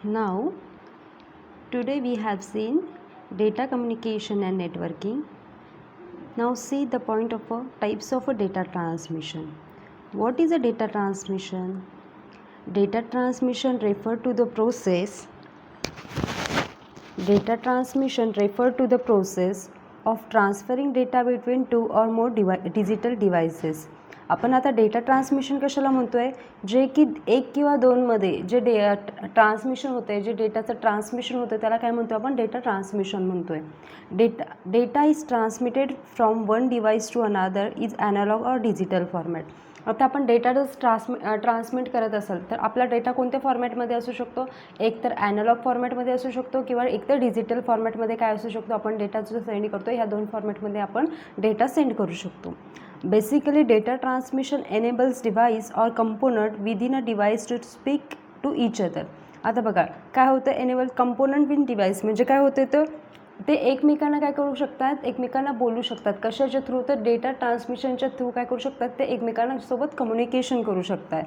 Now, today we have seen data communication and networking. Now see the point of types of a data transmission. What is a data transmission? Data transmission refer to the process. Data transmission refer to the process of transferring data between two or more digital devices. आपण आता data transmission कशाला म्हणतो आहे, जे की एक किंवा दोनमध्ये जे ट्रान्समिशन होते, जे डेटाचं ट्रान्समिशन होतं त्याला काय म्हणतो आपण, डेटा ट्रान्समिशन म्हणतो आहे. Data is transmitted from one device to another is analog or digital format. आता आपण डेटा जर ट्रान्समिट करत असाल तर आपला डेटा कोणत्या फॉर्मॅटमध्ये असू शकतो, एक तर ॲनालॉग फॉर्मॅटमध्ये असू शकतो किंवा एक तर डिजिटल फॉर्मॅटमध्ये काय असू शकतो, आपण डेटा जो सेंड करतो ह्या दोन फॉर्मॅटमध्ये आपण डेटा सेंड करू शकतो. Basically data transmission enables device और component within a device to speak to each other. आता बघा काय होतं, एनेबल कंपोनंट विन डिव्हाइस म्हणजे काय होतं, तर ते एकमेकांना काय करू शकतात, एकमेकांना बोलू शकतात. कशाच्या थ्रू, तर डेटा ट्रान्समिशनच्या थ्रू काय करू शकतात, ते एकमेकांना सोबत कम्युनिकेशन करू शकतात.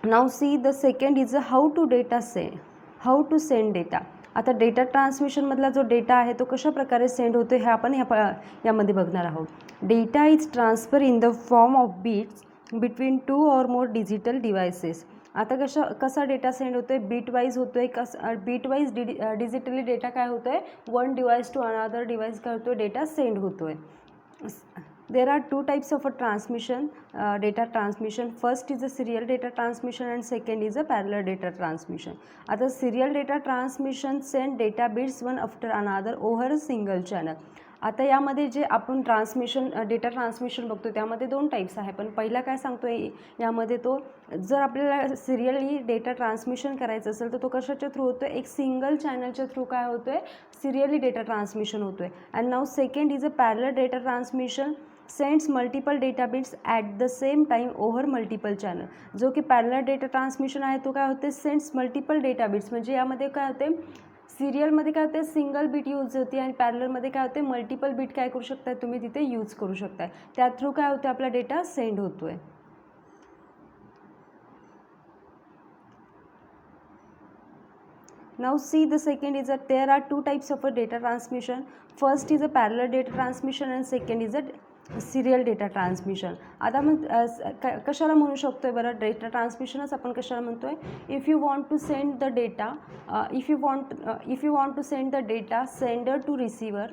Now see the second is how to send data. आता डेटा ट्रान्समिशनमधला जो डेटा आहे तो कशा प्रकारे सेंड होतो हे आपण यामध्ये बघणार आहोत. Data is transfer in the form of bits between two or more digital devices. आता कसा डेटा सेंड होतो आहे, बीट वाईज होतो आहे. बीट वाईज डिजिटली डेटा काय होतो आहे, one device to another device काय होतो, डेटा सेंड होतो आहे. There are two types of a transmission, data transmission. First is a serial data transmission and second is a parallel data transmission. आता serial data transmission send data bits one after another over a single channel. आता यामध्ये जे आपण data transmission बघतो त्यामध्ये दोन types आहे. पण पहिला काय सांगतो आहे यामध्ये, तो जर आपल्याला सिरियली डेटा ट्रान्समिशन करायचं असेल तर तो कशाच्या थ्रू होतो आहे, एक सिंगल चॅनलच्या थ्रू काय होतो आहे, सिरियली डेटा ट्रान्समिशन होतो आहे. And now second is a parallel data transmission sends multiple data bits at the same time over multiple channel. जो की पॅरलल डेटा ट्रान्समिशन आहे तो काय होते, सेंड्स मल्टिपल डेटा बिट्स. म्हणजे यामध्ये काय होते, सिरियलमध्ये काय होते, सिंगल बीट यूज होते आणि पॅरलरमध्ये काय होते, मल्टिपल बीट काय करू शकताय तुम्ही तिथे यूज करू शकताय. त्या थ्रू काय होते, आपला डेटा सेंड होतो आहे. Now see the second is that there are two types of a data transmission. First is a parallel data transmission and second is a serial data transmission. आता मग कशाला म्हणू शकतो आहे बरं, डेटा ट्रान्समिशनच आपण कशाला म्हणतो आहे, if you want to send the data if you want to send the data sender to receiver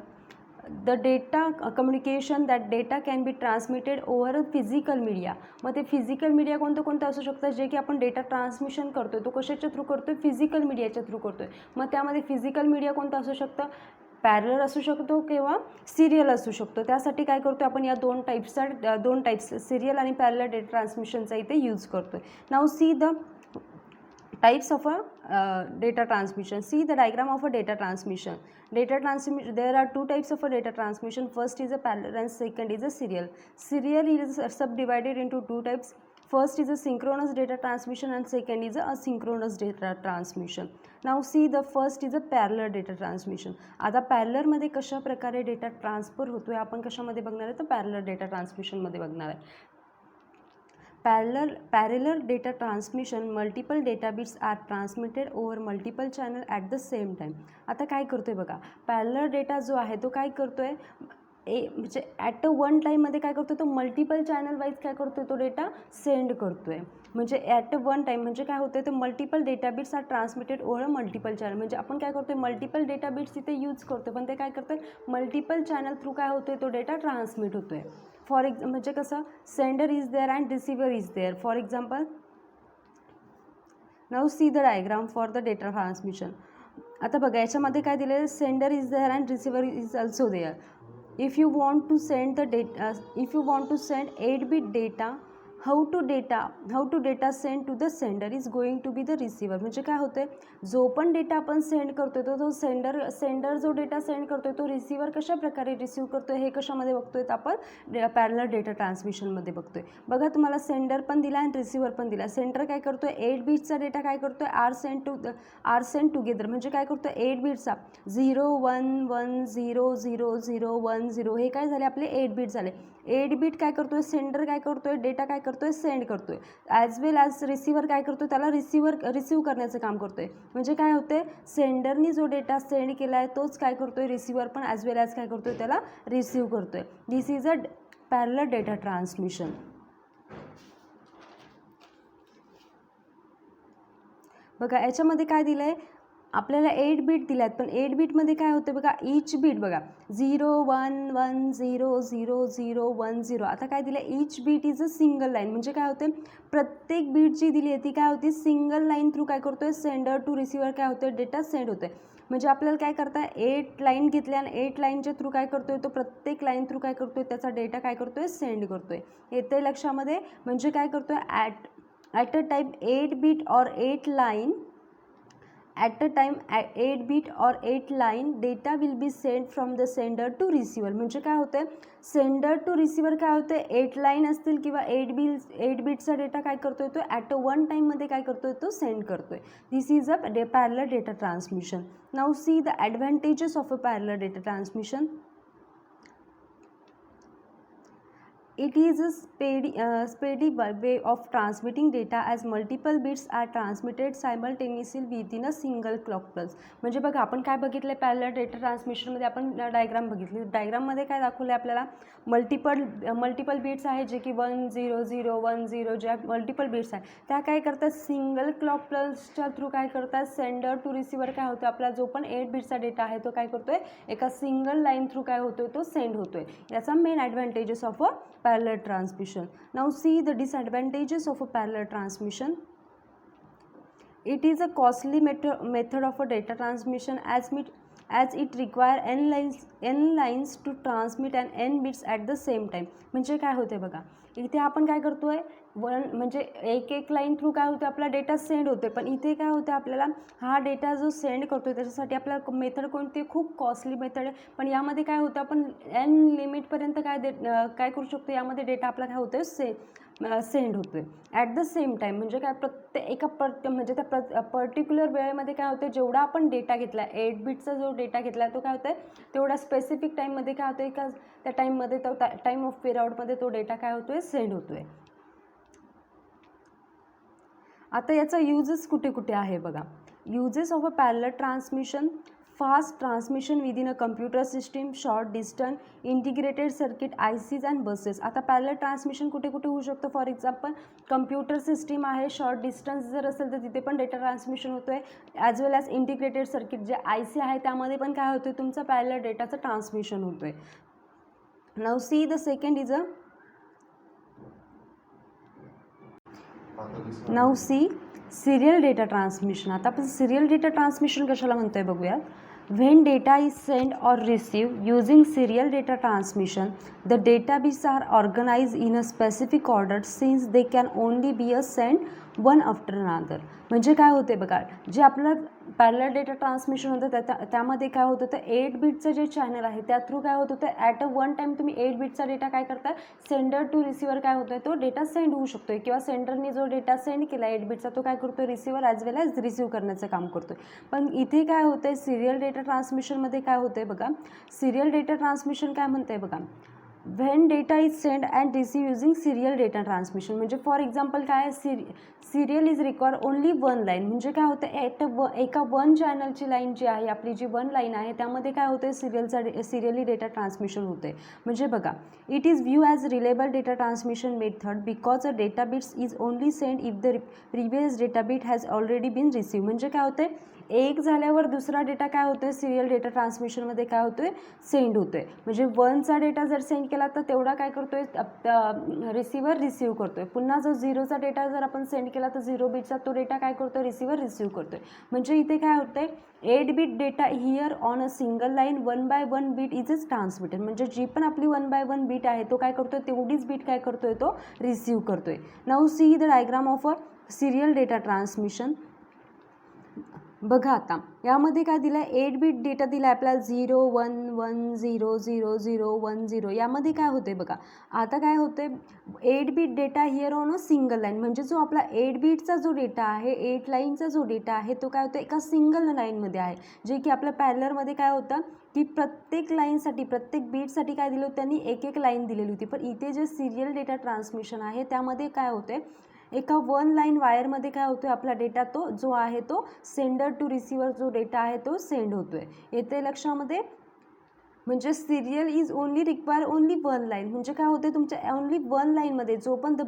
the data communication that data can be transmitted over a physical media. मग ते फिजिकल मीडिया कोणतं असू शकतं, जे की आपण data transmission करतो तो कशाच्या थ्रू करतो, फिजिकल मीडियाच्या थ्रू करतो आहे. मग त्यामध्ये फिजिकल मीडिया कोणतं असू शकतं, पॅरलल असू शकतो किंवा सिरियल असू शकतो. त्यासाठी काय करतो आपण, या दोन टाईप्स सिरियल आणि पॅरलल डेटा ट्रान्समिशनचा इथे यूज करतो आहे. Now see the types of a data transmission. See the diagram of a data transmission. There are two types of a data transmission. First is a parallel and second is a serial. Serial is subdivided into two types. First is a synchronous data transmission and second is a asynchronous data transmission. Now see the first is a parallel data transmission. आता parallel मध्ये कशा प्रकारे data transfer होतोय आपण कशामध्ये बघणार आहे, तर पॅरलल डेटा ट्रान्समिशन मध्ये बघणार आहे. Parallel data transmission, multiple data bits are transmitted over multiple channel at the same time. आता काय करतोय बघा, पॅरलल डेटा जो आहे तो काय करतोय, म्हणजे ॲट अ वन टाईममध्ये काय करतो, तो मल्टिपल चॅनल वाईज काय करतोय, तो डेटा सेंड करतोय. म्हणजे ॲट अ वन टाईम म्हणजे काय होतं, तर multiple data bits are transmitted over multiple channel. म्हणजे आपण काय करतोय, मल्टिपल डेटा बिट्स इथे यूज करतोय पण ते काय करतोय, मल्टिपल चॅनल थ्रू काय होतोय, तो डेटा ट्रान्समिट होतोय. म्हणजे कसं, sender is there and receiver is there. For example, now see the diagram for the data transmission. आता बघा याच्यामध्ये काय दिलेलं, sender is there and receiver is also there. If you want to send 8 bit data, how to data send to the sender is going to be the receiver. म्हणजे काय होतं, जो पण डेटा आपण सेंड करतोय तो सेंडर जो data send करतोय तो रिसिव्हर कशा प्रकारे रिसीव्ह करतोय हे कशामध्ये बघतोय, तर आपण पॅरलल डेटा ट्रान्समिशनमध्ये बघतोय. बघा तुम्हाला सेंडर पण दिला आणि रिसिव्हर पण दिला. सेंडर काय करतोय, 8 बिट्सचा डेटा काय करतोय, आर सेंड टुगेदर. म्हणजे काय करतोय, 8 बिट्सचा 0 1 1 0 0 0 1 0 हे काय झाले, आपले 8 बिट झाले. 8 बिट काय करतोय, सेंडर काय करतोय, डेटा काय करतोय, सेंड करतोय. ॲज वेल ॲज रिसिव्हर काय करतोय, त्याला रिसिव्ह करण्याचं काम करतोय. म्हणजे काय होते, सेंडरनी जो डेटा सेंड केला आहे तोच काय करतोय, रिसिव्हर पण ॲज वेल ॲज काय करतोय, त्याला रिसिव्ह करतोय. This is a parallel data transmission. बघा याच्यामध्ये काय दिलं आहे, आपल्याला 8 बीट दिले आहेत, पण 8 बीटमध्ये काय होतं बघा, ईच बीट बघा 0 1 1 0 0 0 1 0. आता काय दिलं, each bit is a single line. म्हणजे काय होते, प्रत्येक बीट जी दिली आहे ती काय होती, सिंगल लाईन थ्रू काय करतोय, सेंडर टू रिसिव्हर काय होतं, डेटा सेंड होतोय. म्हणजे आपल्याला काय करता, 8 लाईन घेतल्या आणि 8 लाईनच्या थ्रू काय करतोय, तो प्रत्येक लाईन थ्रू काय करतोय, त्याचा डेटा काय करतोय, सेंड करतोय. येते लक्षामध्ये. म्हणजे काय करतोय, at a time 8 bit or 8 line, at a time 8 bit or 8 line data will be sent from the sender to receiver. म्हणजे काय होतं, सेंडर टू रिसिव्हर काय होतं, 8 लाईन असतील किंवा 8 बीटचा डेटा काय करतोय, तो ॲट अ वन टाईममध्ये काय करतोय, तो सेंड करतोय. This is a parallel data transmission. Now see the advantages of a parallel data transmission. It is a speedy way of transmitting data as multiple bits are transmitted simultaneously within a single clock pulse. म्हणजे बघा आपण काय बघितलं, parallel data ट्रान्समिशनमध्ये आपण diagram बघितली. डायग्राममध्ये काय दाखवलं आहे आपल्याला, मल्टिपल बीट्स आहे जे की 1 0 0 1 0, ज्या मल्टिपल बीट्स आहे त्या काय करतात, सिंगल क्लॉक पल्सच्या थ्रू काय करतात, सेंडर टू रिसिव्हर काय होतं, आपला जो पण 8 बीटचा डेटा आहे तो काय करतोय, एका सिंगल लाईन थ्रू काय होतोय, तो सेंड होतोय. याचा main advantages of a parallel transmission. Now see the disadvantages of a parallel transmission. It is a costly method of a data transmission as it require n lines to transmit and n bits at the same time. म्हणजे काय होते बघा, इथे आपण काय करतोय, म्हणजे एक लाईन थ्रू काय होते, आपला डेटा सेंड होते. पण इथे काय होते, आपल्याला हा डेटा जो सेंड करतोय त्याच्यासाठी आपल्याला मेथड कोणती, खूप कॉस्टली मेथड आहे. पण यामध्ये काय होतं, आपण n लिमिटपर्यंत काय करू शकतो, यामध्ये डेटा आपला काय होतोय, सेंड होतोय ॲट द सेम टाईम. म्हणजे काय, म्हणजे त्या पर्टिक्युलर वेळेमध्ये काय होतं, जेवढा आपण डेटा घेतला, 8 बीटचा जो डेटा घेतला तो काय होतं, तेवढा स्पेसिफिक टाईममध्ये काय होतं, का त्या टाईममध्ये तो टाईम ऑफ पिरियडमध्ये तो डेटा काय होतोय, सेंड होतोय. आता याचा यूजेस कुठे कुठे आहे बघा. Uses of a parallel transmission. Fast transmission within a computer system, short distance, integrated circuit, ICs and buses. आता पॅरलल ट्रान्समिशन कुठे कुठे होऊ शकतं, फॉर एक्झाम्पल कम्प्युटर सिस्टीम आहे, शॉर्ट डिस्टन्स जर असेल तर तिथे पण डेटा ट्रान्समिशन होतो आहे. As well as integrated circuit जे IC आहे त्यामध्ये पण काय होतं, तुमचं पॅरलल डेटाचं ट्रान्समिशन होतो आहे. Now see the second is now see serial data transmission. आता आपण सिरियल डेटा ट्रान्समिशन कशाला म्हणतोय बघूयात. When data is sent or received using serial data transmission, the data bits are organized in a specific order since they can only be sent one after another. म्हणजे काय होते बघा, जे आपलं parallel data transmission होतं त्यामध्ये काय होतं, तर 8 बीटचं जे चॅनल आहे त्या थ्रू काय होत होतं, ॲट अ वन टाईम तुम्ही 8 बीटचा डेटा काय करता, सेंडर टू रिसिव्हर काय होतोय, तो डेटा सेंड होऊ शकतोय. किंवा सेंडरने जो डेटा सेंड केला 8 बीटचा तो काय करतोय, receiver as well as receive करण्याचं काम करतोय. पण इथे काय होतंय, सिरियल डेटा ट्रान्समिशनमध्ये काय होतंय बघा, सिरियल डेटा ट्रान्समिशन काय म्हणतंय बघा, when data is send and receive using serial data transmission. म्हणजे फॉर एक्झाम्पल काय, serial is require only one line. म्हणजे काय होतं, एका वन चॅनलची लाईन जी आहे, आपली जी वन लाईन आहे त्यामध्ये काय होतं, सिरियली डेटा ट्रान्समिशन होते. म्हणजे बघा, it is view as reliable data transmission method because a data bits is only send if the previous data bit has already been receive. म्हणजे काय होतं, एक झाल्यावर दुसरा डेटा काय होतोय, सिरियल डेटा ट्रान्समिशनमध्ये काय होतोय, सेंड होतोय. म्हणजे वनचा डेटा जर सेंड केला तर तेवढा काय करतोय, रिसिव्हर रिसीव्ह करतोय. पुन्हा जो 0चा डेटा जर आपण सेंड केला तर 0 बीटचा तो डेटा काय करतोय, रिसिव्हर रिसीव्ह करतोय. म्हणजे इथे काय होतंय, 8 bit data here on a single line 1 by 1 bit is is transmitted. म्हणजे जी पण आपली 1 by 1 बीट आहे तो काय करतोय, तेवढीच बीट काय करतोय, तो रिसीव्ह करतोय. Now see the diagram of a serial data transmission. बघा आता यामध्ये काय दिलं आहे, 8 बीट डेटा दिला आहे आपल्याला 0 1 1 0 0 0 1 0. यामध्ये काय होते बघा, आता काय होते 8 bit data here on a single line, म्हणजे जो आपला 8 बीटचा जो डेटा आहे, 8 लाईनचा जो डेटा आहे तो काय होतो एका सिंगल लाईनमध्ये आहे, जे की आपल्या पॅरलरमध्ये काय होतं की प्रत्येक लाईनसाठी प्रत्येक बीटसाठी काय दिलं होतं त्यांनी एक एक लाईन दिलेली होती. पण इथे जे सिरियल डेटा ट्रान्समिशन आहे त्यामध्ये काय होते, एका वन लाईन वायरमध्ये काय होतो आपला डेटा तो जो आहे तो सेंडर टू रिसिव्हर जो डेटा आहे तो सेंड होतो आहे. येते लक्षामध्ये, म्हणजे serial is only require only one line, म्हणजे काय होते तुमच्या ओनली वन लाईनमध्ये जो पण the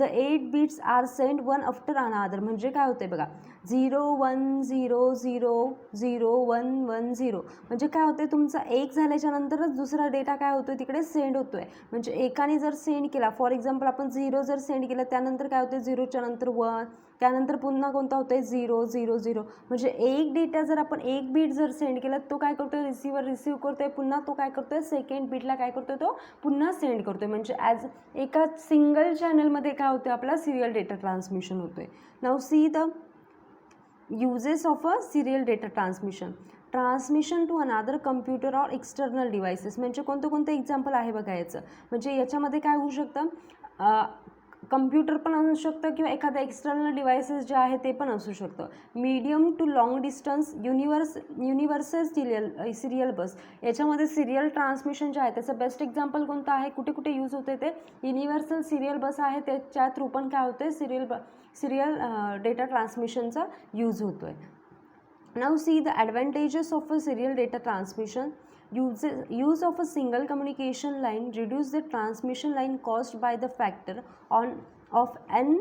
8 bits are send one after another. म्हणजे काय होते बघा 0 1 0 0 0 1 1 0, म्हणजे काय होते तुमचा एक झाल्याच्या नंतरच दुसरा डेटा काय होतो तिकडे सेंड होतो आहे. म्हणजे एकाने जर सेंड केला, फॉर एक्झाम्पल आपण 0 जर सेंड केलं त्यानंतर काय होते 0च्या नंतर 1, त्यानंतर पुन्हा कोणता होतं आहे 0 0 0, म्हणजे एक डेटा जर आपण एक बीट जर सेंड केला तो काय करतो आहे रिसिव्हर रिसीव्ह करतो आहे, पुन्हा तो काय करतो आहे सेकंड बीटला काय करतो आहे तो पुन्हा सेंड करतो आहे. म्हणजे ॲज एका सिंगल चॅनलमध्ये काय होतं आपला सिरियल डेटा ट्रान्समिशन होतो आहे. Now see the uses of a serial data transmission to another computer or external devices. म्हणजे कोणतं कोणतं एक्झाम्पल आहे बघा याचं, म्हणजे याच्यामध्ये काय होऊ शकतं, कम्प्युटर पण असू शकतं किंवा एखादं एक्सटर्नल डिव्हाइसेस जे आहे ते पण असू शकतं. Medium to long distance universal serial bus, याच्यामध्ये सिरियल ट्रान्समिशन जे आहे त्याचं बेस्ट एक्झाम्पल कोणतं आहे, कुठे कुठे यूज होते ते युनिव्हर्सल सिरियल बस आहे, त्याच्या थ्रू पण काय होते सिरियल डेटा ट्रान्समिशनचा यूज होतो आहे. Now see the advantages of a serial data transmission. Use of a single communication line reduce the transmission line cost by the factor of n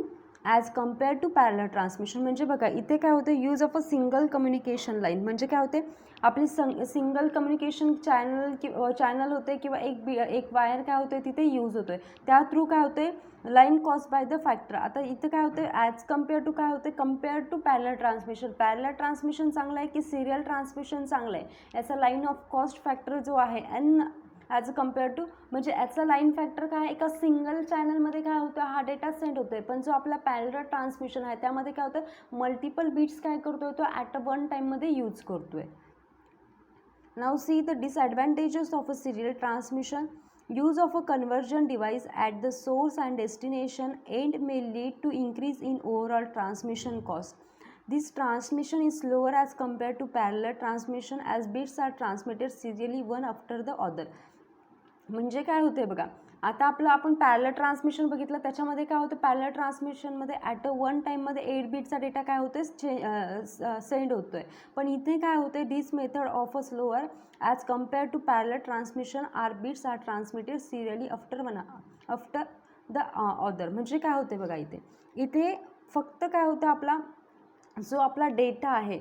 as compare to parallel transmission. म्हणजे बघा इथे काय होते use of a single communication line, म्हणजे काय होते आपली single communication channel होते किंवा एक वायर काय होते तिथे यूज होतो आहे, त्या थ्रू काय होते line cost by the factor. आता इथं काय होते ॲज कम्पेअर टू काय होते compare to parallel transmission. Parallel transmission चांगलं आहे की सिरियल ट्रान्समिशन चांगलं आहे, याचा लाईन ऑफ कॉस्ट फॅक्टर जो आहे एन ॲज कम्पेअर टू, म्हणजे याचा लाईन फॅक्टर काय एका सिंगल चॅनलमध्ये काय होतं हा डेटा सेंड होतो आहे. पण जो आपला पॅरलर ट्रान्समिशन आहे त्यामध्ये काय होतं मल्टिपल बीट्स काय करतो तो ॲट अ वन टाईममध्ये यूज करतो आहे. Now see the disadvantages of a serial transmission. Use of a conversion device at the source and destination end may lead to increase in overall transmission cost. This transmission is slower as compared to parallel transmission as bits are transmitted serially one after the other. म्हणजे काय होते बघा, आता आपलं आपण parallel transmission बघितलं, त्याच्यामध्ये काय होतं पॅरलर ट्रान्समिशनमध्ये ॲट अ वन टाईममध्ये 8 बीटचा डेटा काय होते सेंड होतो आहे. पण इथे काय होते this method of a slower as compare to parallel transmission are bits are transmitted serially after the other. म्हणजे काय होते बघा इथे फक्त काय होतं आपला जो आपला डेटा आहे,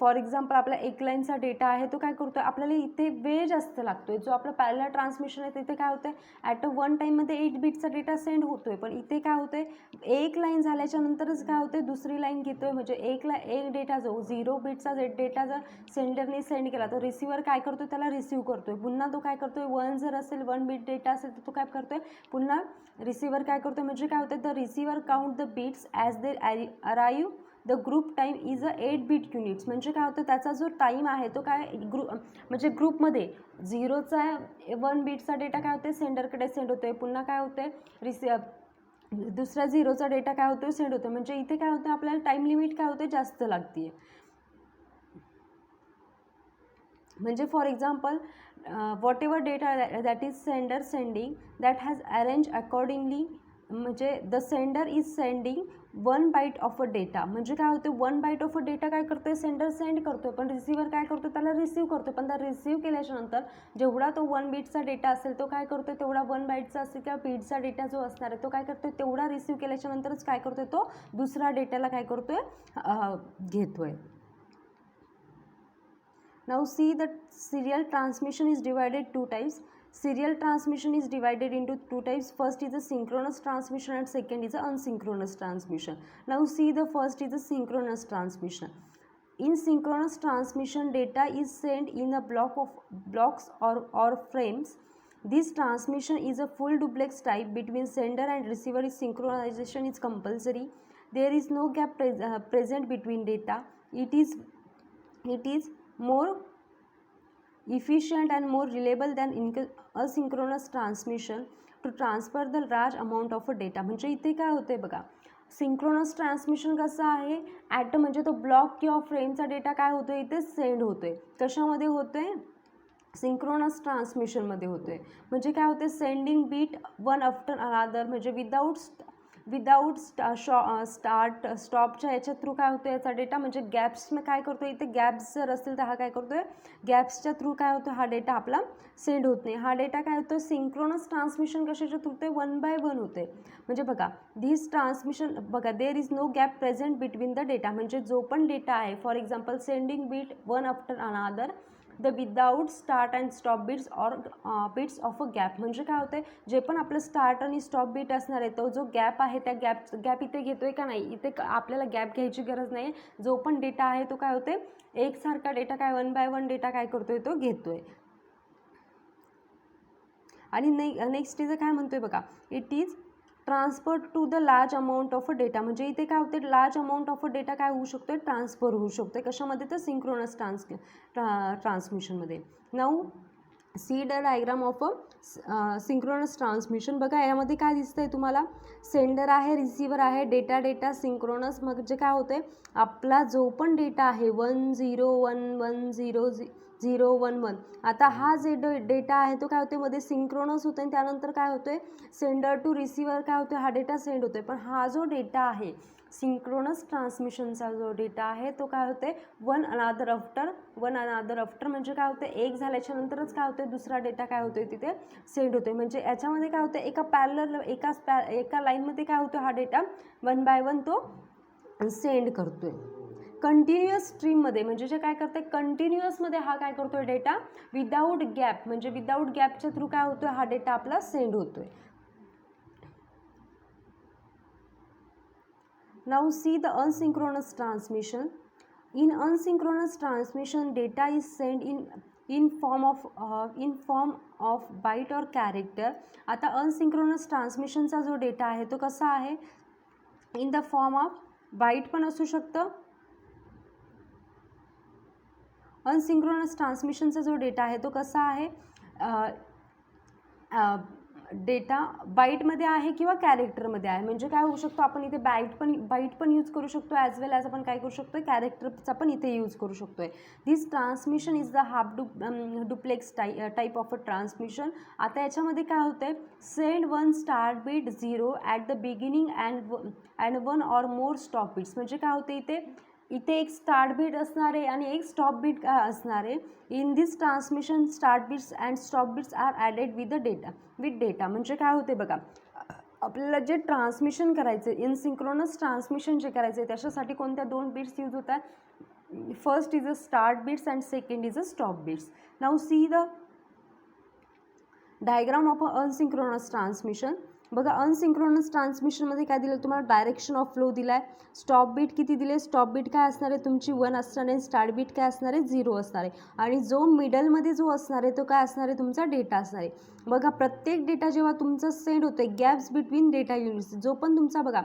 फॉर एक्झाम्पल आपला एक लाईनचा डेटा आहे तो काय करतो आहे आपल्याला इथे वेळ जास्त लागतो आहे. जो आपला पॅरलर ट्रान्समिशन आहे तिथे काय होतं आहे ॲट अ वन टाईममध्ये 8 बीटचा डेटा सेंड होतो आहे. पण इथे काय होतं आहे एक लाईन झाल्याच्या नंतरच काय होतं आहे दुसरी लाईन घेतो आहे. म्हणजे एक डेटा जो 0 बीटचा डेटा जर सेंडरने सेंड केला तर रिसिव्हर काय करतो त्याला रिसीव्ह करतो आहे. पुन्हा तो काय करतो आहे 1 जर असेल 1 बीट डेटा असेल तर तो काय करतो आहे पुन्हा रिसिव्हर काय करतो आहे. म्हणजे काय होतं the receiver count the bits as they arrive the group time is a 8 bit units. म्हणजे काय होतं त्याचा जो टाईम आहे तो काय म्हणजे ग्रुपमध्ये 0चा 1 बीटचा डेटा काय होते सेंडरकडे सेंड होतो आहे, पुन्हा काय होते दुसऱ्या 0चा डेटा काय होतो सेंड होतो. म्हणजे इथे काय होतं आपल्याला टाईम लिमिट काय होते जास्त लागते. म्हणजे for example whatever data that is sender sending that has arrange accordingly, म्हणजे the sender is sending 1 byte of a data. म्हणजे काय होतं 1 बाईट ऑफ अ डेटा काय करतो आहे सेंडर सेंड करतो आहे, पण रिसिव्हर काय करतो त्याला रिसीव्ह करतो. पण त्या रिसीव्ह केल्याच्या नंतर जेवढा तो 1 बीटचा डेटा असेल तो काय करतो तेवढा 1 बाईटचा असेल किंवा बीटचा डेटा जो असणार आहे तो काय करतो तेवढा रिसीव्ह केल्याच्या नंतरच काय करतो तो दुसरा डेटाला काय करतो घेतो आहे. Now see the serial transmission is divided two types. Serial transmission is divided into two types. First is the synchronous transmission and second is the asynchronous transmission. Now see the first is the synchronous transmission. In synchronous transmission, data is sent in a blocks or frames. This transmission is a full duplex type between sender and receiver. Synchronization is compulsory. There is no gap present between data. It is more efficient and more reliable than asynchronous transmission to transfer the large amount of data. म्हणजे इथे काय होते बघा, synchronous transmission कसं आहे, at म्हणजे तो block किंवा फ्रेमचा डेटा काय होतोय इथे सेंड होतोय. कशामध्ये होतोय, सिंक्रोनस ट्रान्समिशनमध्ये होतोय. म्हणजे काय होते, sending bit one after another, म्हणजे विदाऊट स्टार्ट स्टॉपच्या याच्या थ्रू काय होतं याचा डेटा, म्हणजे गॅप्सनं काय करतो इथे, गॅप्स जर असतील तर हा काय करतोय, गॅप्सच्या थ्रू काय होतं हा डेटा आपला सेंड होत नाही. हा डेटा काय होतो, सिंक्रोनस ट्रान्समिशन कशाच्या थ्रू होते, 1 by 1 होते. म्हणजे बघा दिस ट्रान्समिशन बघा, there is no gap present between the data, म्हणजे जो पण डेटा आहे, for example sending bit one after another the without start and stop bits or bits of a gap. म्हणजे काय होते, जे पण आपलं स्टार्ट आणि स्टॉप बीट असणार आहे तो जो गॅप आहे त्या गॅप इथे घेतोय का नाही, इथे आपल्याला गॅप घ्यायची गरज नाही. जो पण डेटा आहे तो काय होते, एकसारखा डेटा काय 1 by 1 डेटा काय करतोय तो घेतोय. आणि नेक्स्ट इथे काय म्हणतोय बघा, it is transfer to the large amount of data. म्हणजे इथे काय होते, लार्ज अमाऊंट ऑफ डेटा काय होऊ शकतो, ट्रान्सफर होऊ शकतो. कशामध्ये, तर सिंक्रोनस ट्रान्समिशनमध्ये. Now see the diagram of synchronous transmission. बघा यामध्ये काय दिसतंय तुम्हाला, सेंडर आहे, रिसिव्हर आहे, डेटा सिंक्रोनस. म्हणजे काय होते, आपला जो पण डेटा आहे 1 0 1 1 0 0 1 1, आता हा जे डेटा आहे तो काय होते मध्ये सिंक्रोनस होते आणि त्यानंतर काय होतोय, सेंडर टू रिसिव्हर काय होतोय, हा डेटा सेंड होतोय. पण हा जो डेटा आहे सिंक्रोनस ट्रान्समिशनचा जो डेटा आहे तो काय होते, वन अनादर आफ्टर म्हणजे काय होते, एक झाल्याच्या नंतरच काय होते दुसरा डेटा काय होतोय तिथे सेंड होतोय. म्हणजे याच्यामध्ये काय होतं, एका पॅरलल एका लाईनमध्ये काय होतं, हा डेटा 1 by 1 तो सेंड करतोय. कंटिन्युअस स्ट्रीममध्ये म्हणजे जे काय करते, कंटिन्युअसमध्ये हा काय करतोय डेटा विदाऊट गॅप, म्हणजे विदाऊट गॅपच्या थ्रू काय होतोय हा डेटा आपला सेंड होतोय. Now see the asynchronous transmission. In asynchronous transmission, data is sent in form of byte or character. आता asynchronous ट्रान्समिशनचा जो डेटा आहे तो कसा आहे, in the form of byte पण असू शकतं. अनसिंक्रोनस ट्रान्समिशनचा जो डेटा आहे तो कसा आहे, डेटा बाईटमध्ये आहे किंवा कॅरेक्टरमध्ये आहे. म्हणजे काय होऊ शकतो, आपण इथे बाईट पण यूज करू शकतो, ॲज वेल ॲज आपण काय करू शकतो, कॅरेक्टरचा पण इथे यूज करू शकतो आहे. This transmission is the half duplex type of a transmission. आता याच्यामध्ये काय होतं आहे, send one start bit 0 at the beginning and one or more stop bits. म्हणजे काय होते, इथे एक स्टार्ट बीट असणार आहे आणि एक स्टॉप बीट काय असणार आहे. In this transmission start bits and stop bits are added with data. म्हणजे काय होते बघा, आपल्याला जे ट्रान्समिशन करायचं आहे, इनसिंक्रोनस ट्रान्समिशन जे करायचं आहे त्याच्यासाठी कोणत्या 2 बीट्स यूज होतात. First is a start bits and second is a stop bits. Now see the diagram of a asynchronous transmission. बघा अनसिंक्रोनस ट्रान्समिशनमध्ये काय दिलं तुम्हाला, डायरेक्शन ऑफ फ्लो दिला आहे. स्टॉप बीट किती दिले, स्टॉप बीट काय असणार आहे तुमची 1 असणार आहे, स्टार्ट बीट काय असणार आहे 0 असणार आहे. आणि जो मिडलमध्ये जो असणार आहे तो काय असणार आहे, तुमचा डेटा असणार आहे. बघा प्रत्येक डेटा जेव्हा तुमचा सेंड होतं आहे, गॅप्स बिटवीन डेटा युनिट्स, जो पण तुमचा बघा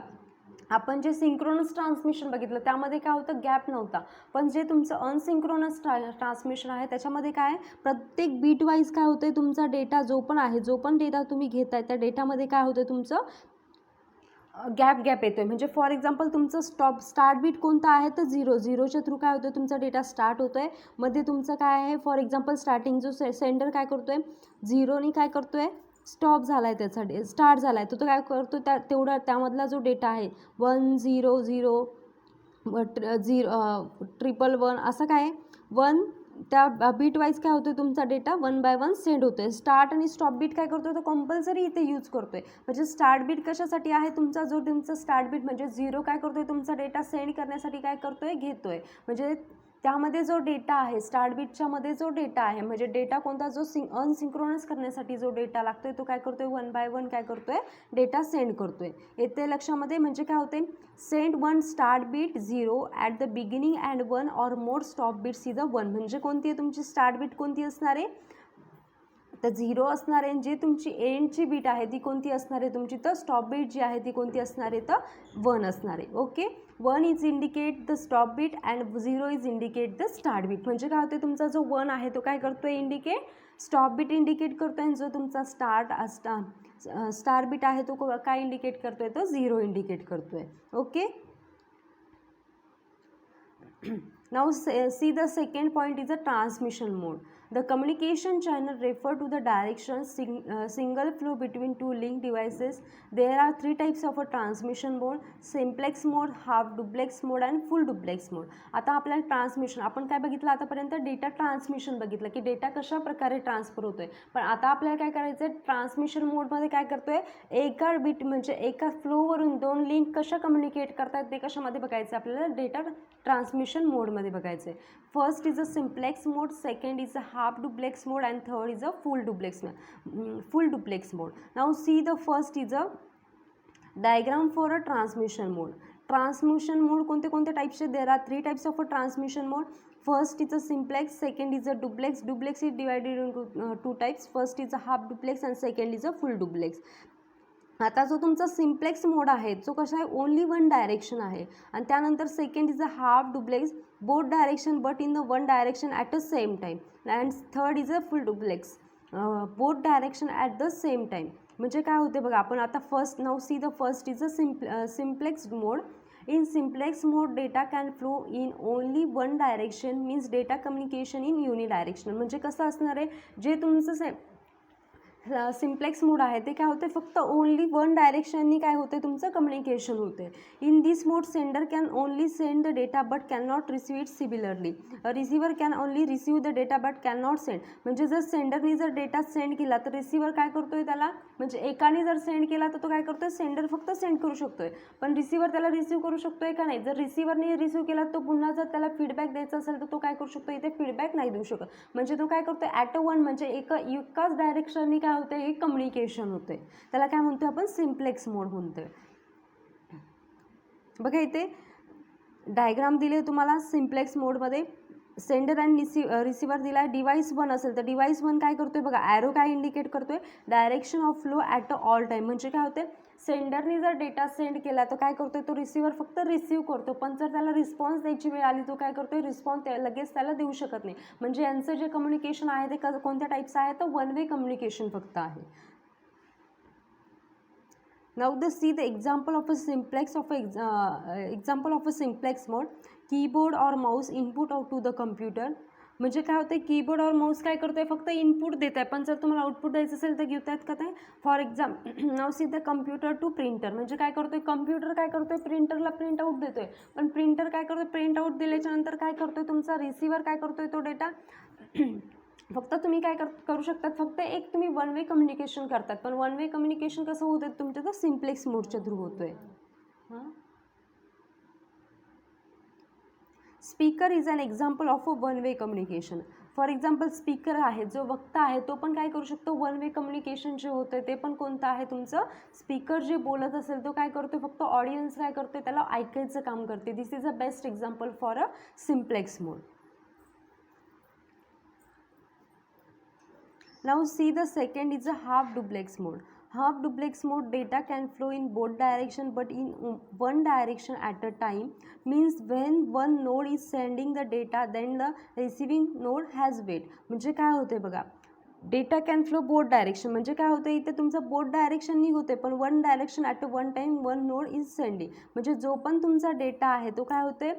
आपण जे सिंक्रोनस ट्रान्समिशन बघितलं त्यामध्ये काय होतं, गॅप नव्हता. पण जे तुमचं अनसिंक्रोनस ट्रान्समिशन आहे त्याच्यामध्ये काय, प्रत्येक बीट वाईज काय होतं आहे, तुमचा डेटा जो पण डेटा तुम्ही घेताय त्या डेटामध्ये काय होतं तुमचं गॅप येतो आहे. म्हणजे फॉर एक्झाम्पल तुमचं स्टार्ट बीट कोणता आहे तर 0च्या थ्रू काय होतं तुमचा डेटा स्टार्ट होतो आहे. मध्ये तुमचं काय आहे, फॉर एक्झाम्पल स्टार्टिंग जो सेंडर काय करतो आहे 0नी काय करतो आहे स्टॉप झाला आहे, त्याचा स्टार्ट झाला आहे, तो काय करतो तेवढा त्यामधला जो डेटा आहे 1 0 0 111 असं काय 1 त्या बीट वाईज काय होतं तुमचा डेटा 1 by 1 सेंड होतो आहे. स्टार्ट आणि स्टॉप बीट काय करतो तो कंपल्सरी इथे यूज करतो आहे. म्हणजे स्टार्ट बीट कशासाठी आहे, तुमचा स्टार्ट बीट म्हणजे 0 काय करतो आहे तुमचा डेटा सेंड करण्यासाठी काय करतो आहे घेतो आहे. म्हणजे त्यामध्ये जो डेटा आहे स्टार्ट बीटच्या मध्ये जो डेटा आहे, म्हणजे डेटा कोणता जो अनसिंक्रोनस करण्यासाठी जो डेटा लागतो आहे तो काय करतो आहे 1 by 1 काय करतो आहे डेटा सेंड करतो आहे. येते लक्षामध्ये. म्हणजे काय होते, send 1 start bit 0 at the beginning and 1 or more stop bits is a 1. म्हणजे कोणती आहे तुमची स्टार्ट बीट कोणती असणार आहे तर 0 असणार आहे. जी तुमची एंडची बीट आहे ती कोणती असणार आहे तुमची, तर स्टॉप बीट जी आहे ती कोणती असणार आहे तर 1 असणार आहे. Okay. 1 is indicate the stop bit and 0 is indicate the start bit. म्हणजे काय होते, तुमचा जो 1 आहे तो काय करतोय, इंडिकेट स्टॉप बीट इंडिकेट करतोय, आणि जो तुमचा स्टार बीट आहे तो काय इंडिकेट करतोय, तो 0 इंडिकेट करतोय. Okay. Now see the second point is a transmission mode. The communication channel refer to the direction single flow between two linked devices. There are three types of a transmission mode: simplex mode, half duplex mode and full duplex mode. आता आपल्याला transmission, आपण काय बघितलं आतापर्यंत, data transmission बघितलं की data कशा प्रकारे ट्रान्सफर होतोय. पण आता आपल्याला काय करायचं आहे, ट्रान्समिशन मोडमध्ये काय करतोय, एका बीट म्हणजे एका फ्लोवरून दोन लिंक कशा कम्युनिकेट करतात ते कशामध्ये बघायचं आपल्याला, डेटा ट्रान्समिशन मोडमध्ये बघायचं आहे. First is a simplex mode, second is a half duplex mode and third is a full duplex mode. Now see the first is a diagram for a transmission mode. Transmission mode कोणते कोणते टाइप्सचे, there are three types of a transmission mode. First is a simplex, second is a duplex. Duplex is divided into two types. First is a half duplex and second is a full duplex. आता जो तुमचा simplex मोड आहे जो कसा आहे, only one direction आहे. आणि त्यानंतर second is a half duplex, both direction but in the one direction at the same time. And third is a full duplex, both direction at the same time. म्हणजे काय होते बघा, आपण आता first now see the first is a simplex mode. In simplex mode, data can flow in only one direction, means data communication in unidirectional. म्हणजे कसं असणार आहे, जे तुमचं सिम्प्लेक्स मोड आहे ते काय होते, फक्त ओनली वन डायरेक्शननी काय होते, तुमचं कम्युनिकेशन होते. In this mode sender can only send the data but can not receive it similarly. Receiver can only receive the data but can not send. म्हणजे जर सेंडरनी जर डेटा सेंड केला तर रिसिव्हर काय करतोय त्याला, म्हणजे एकाने जर सेंड केला तर तो काय करतोय, सेंडर फक्त सेंड करू शकतोय, पण रिसिव्हर त्याला रिसीव्ह करू शकतोय का नाही. जर रिसिव्हरने रिसीव्ह केला तो पुन्हा जर त्याला फीडबॅक द्यायचा असेल तर तो काय करू शकतो, इथे फीडबॅक नाही देऊ शकत. म्हणजे तो काय करतोय, ॲट अ वन, म्हणजे एकाच डायरेक्शननी काय होतं, हे कम्युनिकेशन होते. त्याला काय म्हणतो आपण, सिम्प्लेक्स मोड म्हणतोय. बघा इथे डायग्राम दिले तुम्हाला. सिम्प्लेक्स मोडमध्ये सेंडर अँड रिसिव्हर दिला आहे. डिवाइस वन असेल तर डिवाइस वन काय करतोय बघा, ॲरो काय इंडिकेट करतोय, direction of flow at all time. म्हणजे काय होते, सेंडरने जर डेटा सेंड केला तर काय करतोय, तो रिसिव्हर फक्त रिसीव्ह करतो, पण जर त्याला रिस्पॉन्स द्यायची वेळ आली तो काय करतोय, रिस्पॉन्स लगेच त्याला देऊ शकत नाही. म्हणजे यांचं जे कम्युनिकेशन आहे ते कोणत्या टाईपचं आहे, तर वन वे कम्युनिकेशन फक्त आहे. Now see the example of a simplex mode. Keyboard or mouse input out to the computer. म्हणजे काय होतं, कीबोर्ड और माऊस काय करतोय, फक्त इनपुट देत आहे, पण जर तुम्हाला आउटपुट द्यायचं असेल तर घेत आहेत का ते. For example now see the computer to printer. म्हणजे काय करतोय, कम्प्युटर काय करतोय, प्रिंटरला प्रिंट आउट देतोय, पण प्रिंटर काय करतोय, प्रिंट आउट दिल्याच्या नंतर काय करतोय, तुमचा रिसिव्हर काय करतोय, तो डेटा फक्त तुम्ही काय करू शकतात, फक्त एक तुम्ही वन वे कम्युनिकेशन करतात, पण वन वे कम्युनिकेशन कसं होतं तुमच्या तर सिम्प्लेक्स मोडच्या थ्रू होतोय. Speaker is an example of a one way communication. For example speaker आहे, जो वक्ता आहे तो पण काय करू शकतो, वन वे कम्युनिकेशन जे होतं ते पण कोणतं आहे तुमचं, स्पीकर जे बोलत असेल तो काय करतो, फक्त ऑडियन्स काय करते, त्याला ऐकायचं काम करते. This is a best example for a simplex mode. Now see the second is a half duplex mode. Half duplex mode, data can flow in both direction but in one direction at a time. Means when one node is sending the data then the receiving node has wait. म्हणजे काय होते बघा, data can flow both direction. म्हणजे काय होतं, इथे तुमचं both डायरेक्शननी होते, पण one direction at a one time one node is sending. म्हणजे जो पण तुमचा डेटा आहे तो काय होते,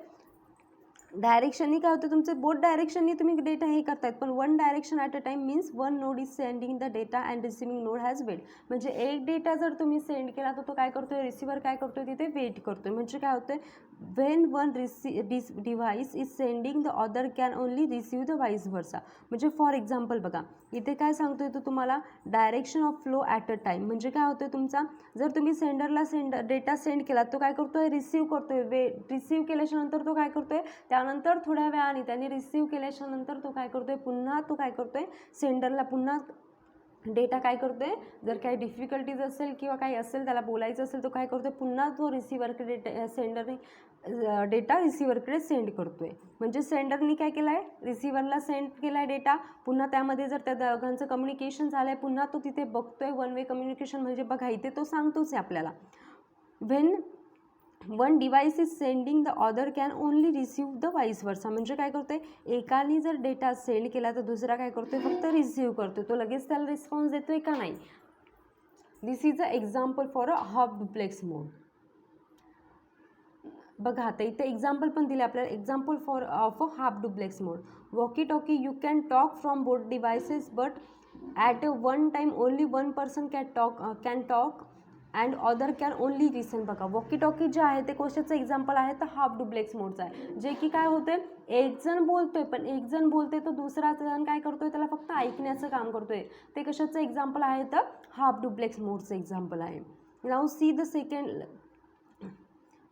डायरेक्शननी काय होतं, तुमचं बोथ डायरेक्शननी तुम्ही डेटा हे करतायत, पण one direction at a time means one node is sending the data and receiving node has wait. म्हणजे एक डेटा जर तुम्ही सेंड केला तर तो काय करतोय, रिसिव्हर काय करतोय, तिथे वेट करतोय. म्हणजे काय होतंय, when one device is sending the other can only receive the vice versa. म्हणजे फॉर एक्झाम्पल बघा इथे काय सांगतोय तो तुम्हाला, direction of flow at a time. म्हणजे काय होतंय, तुमचा जर तुम्ही सेंडरला डेटा सेंड केला तो काय करतोय, रिसीव्ह करतोय. रिसीव्ह केल्याच्या नंतर तो काय करतोय, त्यानंतर थोड्या वेळाने त्याने रिसीव्ह केल्याच्या नंतर तो काय करतोय, पुन्हा तो काय करतोय, सेंडरला पुन्हा डेटा काय करतोय, जर काही डिफिकल्टीज असेल किंवा काही असेल त्याला बोलायचं असेल तो काय करतोय, पुन्हा तो रिसिव्हरकडे सेंडरने डेटा रिसिव्हरकडे सेंड करतोय. म्हणजे सेंडरनी काय केलं आहे, रिसिव्हरला सेंड केला आहे डेटा, पुन्हा त्यामध्ये जर त्या दोघांचं कम्युनिकेशन झालं आहे, पुन्हा तो तिथे बघतोय वन वे कम्युनिकेशन. म्हणजे बघा इथे तो सांगतोच आहे आपल्याला, when one device is sending the other can only receive the vice versa. म्हणजे काय करतोय, एकाने जर डेटा सेंड केला तर दुसरा काय करतोय, फक्त रिसीव करतोय. तो लगेच त्याला रिस्पॉन्स देतोय का नाही. This is a example for a half duplex mode. बघा आता इथे एक्झाम्पल पण दिले आपल्याला. Example for of a half duplex mode. Walkie talkie you can talk from both devices but at a one time only one person can talk and other can only listen. बघा walkie talkie जे आहे ते कशाचं example आहे तर half duplex मोडचं आहे. जे की काय होते, एक जण बोलतोय पण एक जण बोलतोय तो दुसरा जण काय करतोय, त्याला फक्त ऐकण्याचं काम करतोय. ते कशाचं एक्झाम्पल आहे तर हाफ डुप्लेक्स मोडचं एक्झाम्पल आहे. Now see the second.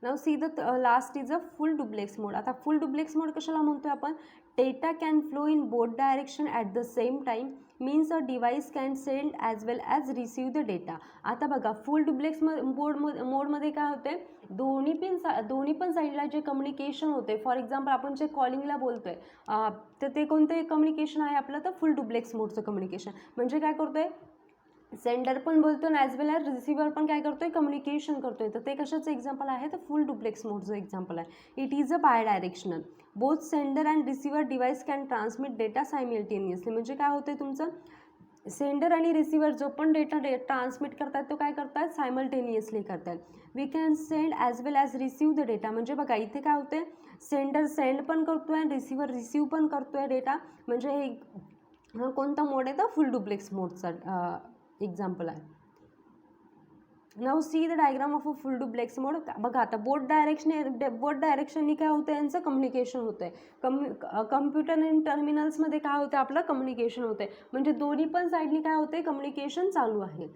Now see the last is a full duplex mode. आता फुल डुप्लेक्स मोड कशाला म्हणतोय आपण, data can flow in both direction at the same time means a device can send as well as receive the data. आता बघा फुल duplex मोडमध्ये काय होते, दोन्ही पण साईडला जे कम्युनिकेशन होते, फॉर एक्झाम्पल आपण जे कॉलिंगला बोलतोय तर ते कोणते कम्युनिकेशन आहे आपलं तर फुल डुप्लेक्स मोडचं कम्युनिकेशन. म्हणजे काय करतोय, सेंडर पण बोलतो आणि ॲज वेल ॲज रिसिव्हर पण काय करतोय, कम्युनिकेशन करतोय. तर ते कशाचं एक्झाम्पल आहे तर फुल डुप्लेक्स मोडचं एक्झाम्पल आहे. It is a bidirectional. Both sender and receiver device can transmit data simultaneously. म्हणजे काय होतं तुमचं, सेंडर आणि रिसिव्हर जो पण डेटा ट्रान्समिट करतात तो काय करतात, सायमल्टेनियसली करतात. We can send as well as receive the data. म्हणजे बघा इथे काय होते, सेंडर सेंड पण करतोय आणि रिसिव्हर रिसीव्ह पण करतोय डेटा. म्हणजे हे कोणता मोड आहे तर फुल डुप्लेक्स मोडचा एक्झाम्पल आहे. Now see the diagram of a full duplex mode. बघा आता बोथ डायरेक्शननी काय होतं, यांचं कम्युनिकेशन होतं आहे. कम्प्युटर आणि टर्मिनल्समध्ये काय होतं, आपलं कम्युनिकेशन होतं आहे. म्हणजे दोन्ही पण साईडनी काय होते, कम्युनिकेशन चालू आहे.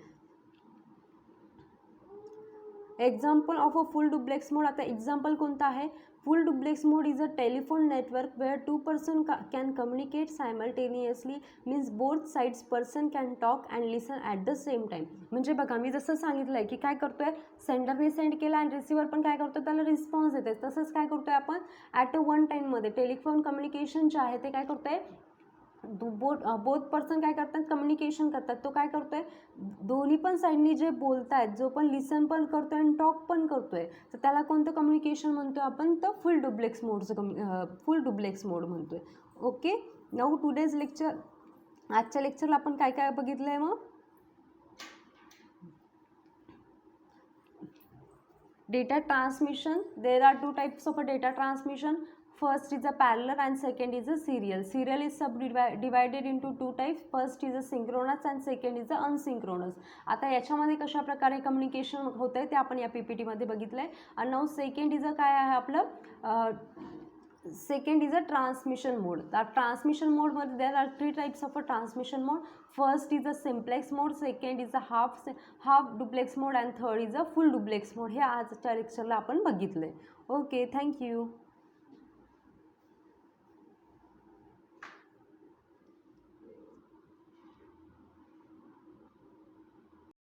Example of a full duplex mode. आता एक्झाम्पल कोणतं आहे, full duplex mode is a telephone network where two person can communicate simultaneously means both sides person can talk and listen at the same time. म्हणजे बघा मी जसं सांगितलं आहे की काय करतोय, सेंडरने सेंड केला आणि रिसिव्हर पण काय करतो, त्याला रिस्पॉन्स देते. तसंच काय करतोय आपण ॲट अ वन टाईममध्ये टेलिफोन कम्युनिकेशन जे आहे ते काय करतोय, बोथ पर्सन काय करतात, कम्युनिकेशन करतात. तो काय करतोय, दोन्ही पण साईडनी जे बोलत आहेत, जो पण लिसन पण करतोय आणि टॉक पण करतोय, तर त्याला कोणतं कम्युनिकेशन म्हणतोय आपण तर फुल डुप्लेक्स मोड म्हणतोय. Okay, now today's lecture. आजच्या लेक्चरला आपण काय काय बघितलं आहे, मग data transmission. There are two types of a data transmission. First is a parallel and second is a serial. Serial is subdivided into two types. First is a synchronous and second is a unsynchronous. आता याच्यामध्ये कशा प्रकारे communication होतं आहे ते आपण या PPT मध्ये बघितलं आहे. आणि नाऊ सेकंड इज अ काय आहे आपलं, second is a transmission mode. तर ट्रान्समिशन मोडमध्ये there are three types of a transmission mode. First is a simplex mode, second is a half duplex mode and third is a full duplex mode. हे आजच्या लेक्चरला आपण बघितलं आहे. Okay, thank you.